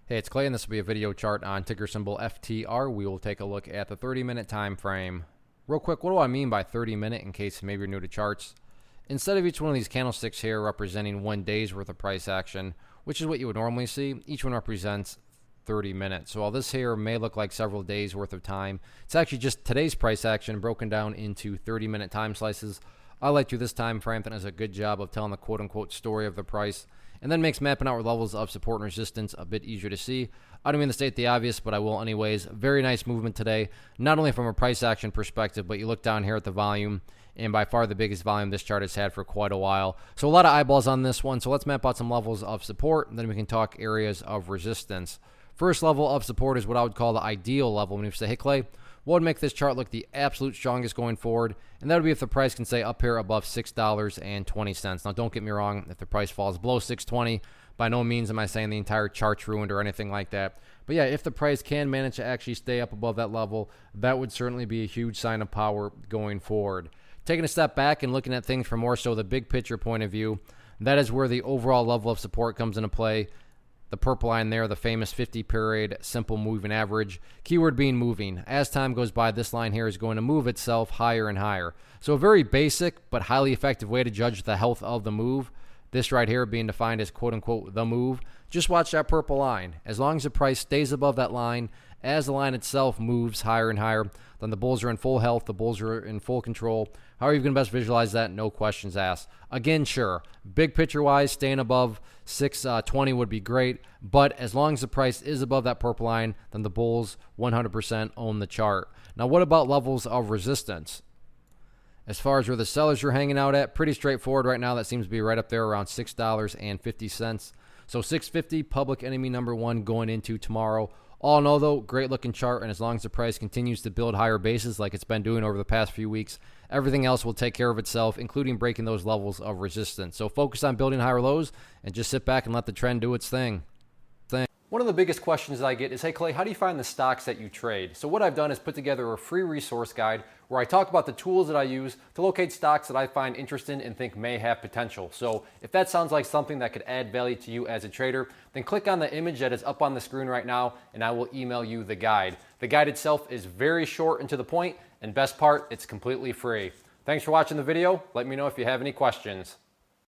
Hey, it's Clay, and this will be a video chart on ticker symbol FTR. We will take a look at the 30-minute time frame. Real quick, what do I mean by 30-minute in case maybe you're new to charts? Instead of each one of these candlesticks here representing 1 day's worth of price action, which is what you would normally see, each one represents 30 minutes. So while this here may look like several days worth of time, it's actually just today's price action broken down into 30-minute time slices. I like to this time frame that does a good job of telling the quote-unquote story of the price, and then makes mapping out levels of support and resistance a bit easier to see. I don't mean to state the obvious, but I will anyways. Very nice movement today, not only from a price action perspective, but you look down here at the volume, and by far the biggest volume this chart has had for quite a while. So a lot of eyeballs on this one. So let's map out some levels of support, and then we can talk areas of resistance. First level of support is what I would call the ideal level. When you say, hey Clay, what would make this chart look the absolute strongest going forward? And that would be if the price can stay up here above $6.20. Now, don't get me wrong. If the price falls below $6.20, by no means am I saying the entire chart's ruined or anything like that. But yeah, if the price can manage to actually stay up above that level, that would certainly be a huge sign of power going forward. Taking a step back and looking at things from more so the big picture point of view, that is where the overall level of support comes into play. The purple line there, the famous 50-period simple moving average. Keyword being moving. As time goes by, this line here is going to move itself higher and higher. So a very basic but highly effective way to judge the health of the move. This right here being defined as quote-unquote the move. Just watch that purple line. As long as the price stays above that line, as the line itself moves higher and higher, then the bulls are in full health, the bulls are in full control. How are you going to best visualize that? No questions asked. Again, sure, big picture-wise, staying above 620 would be great, but as long as the price is above that purple line, then the bulls 100% own the chart. Now, what about levels of resistance? As far as where the sellers are hanging out at, pretty straightforward right now. That seems to be right up there around $6.50. So 650, public enemy number one going into tomorrow. All in all, though, great looking chart, and as long as the price continues to build higher bases like it's been doing over the past few weeks, everything else will take care of itself, including breaking those levels of resistance. So focus on building higher lows and just sit back and let the trend do its thing. One of the biggest questions that I get is, hey Clay, how do you find the stocks that you trade? So what I've done is put together a free resource guide where I talk about the tools that I use to locate stocks that I find interesting and think may have potential. So if that sounds like something that could add value to you as a trader, then click on the image that is up on the screen right now and I will email you the guide. The guide itself is very short and to the point, and best part, it's completely free. Thanks for watching the video. Let me know if you have any questions.